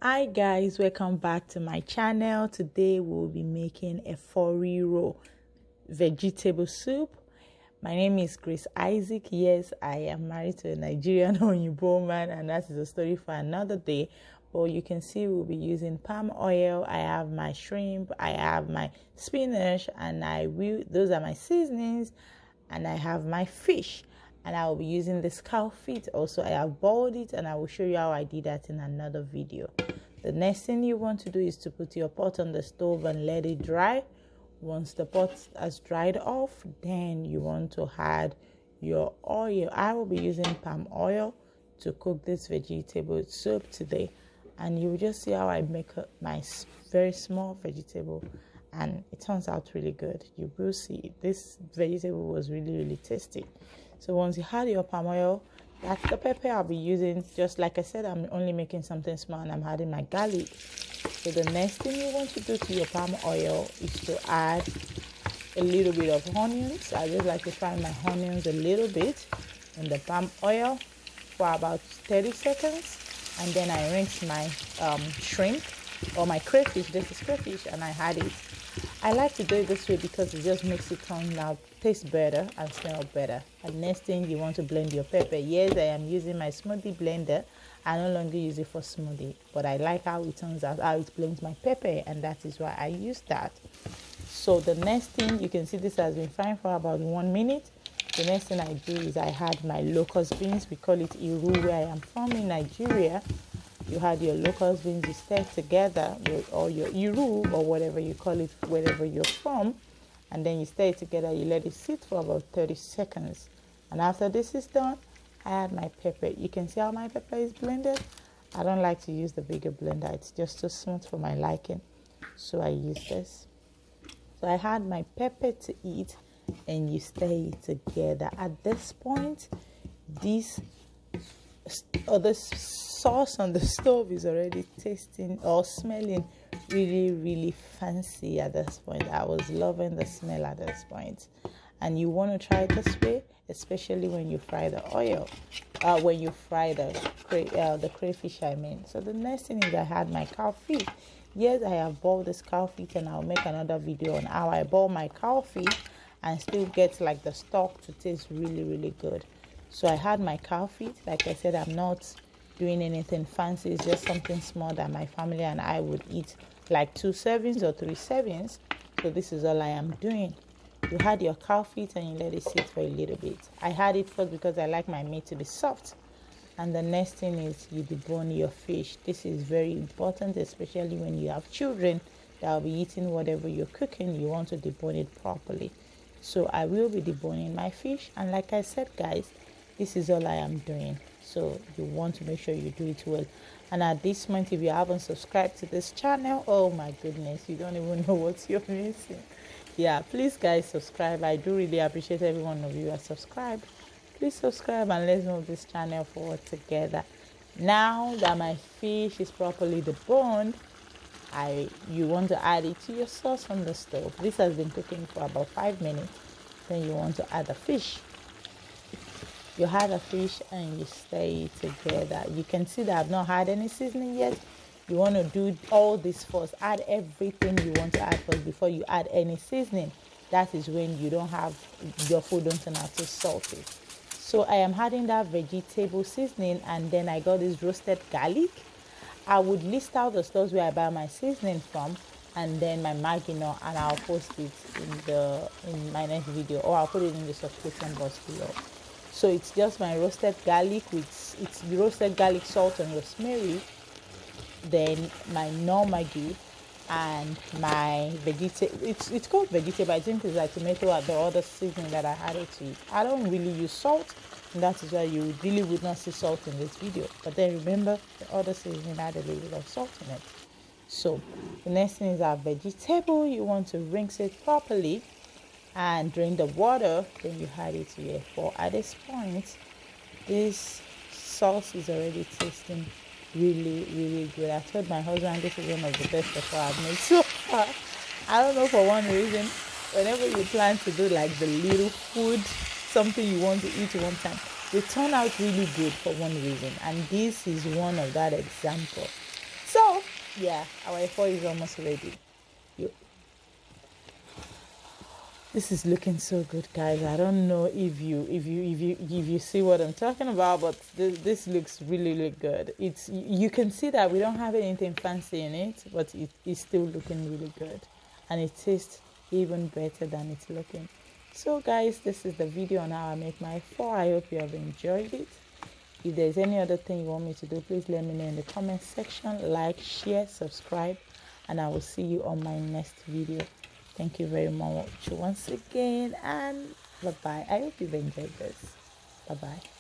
Hi guys, welcome back to my channel. Today we'll be making a 4-row vegetable soup. My name is Grace Isaac. Yes, I am married to a Nigerian Oyinbo man, and that is a story for another day. But you can see we'll be using palm oil. I have my shrimp, I have my spinach, and those are my seasonings, and I have my fish. And I will be using this cow feet also. I have boiled it, and I will show you how I did that in another video. The next thing you want to do is to put your pot on the stove and let it dry. Once the pot has dried off, then you want to add your oil. I will be using palm oil to cook this vegetable soup today, and you will just see how I make my very small vegetable, and it turns out really good. You will see this vegetable was really tasty. So once you add your palm oil, that's the pepper I'll be using. Just like I said, I'm only making something small, and I'm adding my garlic. So the next thing you want to do to your palm oil is to add a little bit of onions. I just like to fry my onions a little bit in the palm oil for about 30 seconds. And then I rinse my shrimp or my crayfish. This is crayfish, and I add it. I like to do it this way because it just makes it turn out taste better and smell better. And next thing, you want to blend your pepper. Yes, I am using my smoothie blender. I no longer use it for smoothie, but I like how it turns out, how it blends my pepper, and that is why I use that. So the next thing, you can see this has been frying for about 1 minute. The next thing I do is I add my locust beans. We call it iru where I am from in Nigeria. You had your locust beans, you stir together, or your iru, or whatever you call it, wherever you're from, and then you stir it together. You let it sit for about 30 seconds, and after this is done, I add my pepper. You can see how my pepper is blended. I don't like to use the bigger blender; it's just too smooth for my liking, so I use this. So I add my pepper to it, and you stir it together. At this point, this sauce on the stove is already tasting or smelling really fancy at this point. I was loving the smell at this point, and you want to try it this way, especially when you fry the oil, when you fry the crayfish, I mean. So the next thing is I had my cow feet. Yes, I have boiled this cow feet, and I'll make another video on how I boil my cow feet and still get like the stock to taste really good. So I had my cow feet. Like I said, I'm not doing anything fancy. It's just something small that my family and I would eat, like 2 servings or 3 servings. So this is all I am doing. You had your cow feet and you let it sit for a little bit. I had it first because I like my meat to be soft. And the next thing is you debone your fish. This is very important, especially when you have children that will be eating whatever you're cooking. You want to debone it properly. So I will be deboning my fish. And like I said, guys, this is all I am doing. So you want to make sure you do it well. And at this moment, if you haven't subscribed to this channel, oh my goodness, you don't even know what you're missing. Yeah, please guys, subscribe. I do really appreciate every one of you that subscribe. Please subscribe and let's move this channel forward together. Now that my fish is properly deboned, you want to add it to your sauce on the stove. This has been cooking for about 5 minutes. Then you want to add the fish. You add a fish and you stir it together. You can see that I've not had any seasoning yet. You want to do all this first. Add everything you want to add first before you add any seasoning. That is when you don't have your food don't turn out too salty. So I am adding that vegetable seasoning, and then I got this roasted garlic. I would list out the stores where I buy my seasoning from, and then my maggi, and I'll post it in my next video, or I'll put it in the subscription box below. So it's just my roasted garlic it's roasted garlic, salt, and rosemary. Then my knorr maggi and my vegetable. It's called vegetable. I think it's like tomato and the other seasoning that I added to it. I don't really use salt, and that is why you really would not see salt in this video. But then remember, the other seasoning had a little bit of salt in it. So the next thing is our vegetable. You want to rinse it properly and drain the water, then you add it here. For at this point, this sauce is already tasting really good. I told my husband this is one of the best stuff I've made so far. I don't know, for one reason, whenever you plan to do like the little food, something you want to eat one time, they turn out really good for one reason, and this is one of that example. So Yeah, our efo is almost ready. This is looking so good, guys. I don't know if you see what I'm talking about, but this looks really, really good. You can see that we don't have anything fancy in it, but it is still looking really good, and it tastes even better than it's looking. So guys, this is the video on how I make my pho. I hope you have enjoyed it. If there's any other thing you want me to do, please let me know in the comment section. Like, share, subscribe, and I will see you on my next video. Thank you very much once again, and bye bye. I hope you've enjoyed this. Bye bye.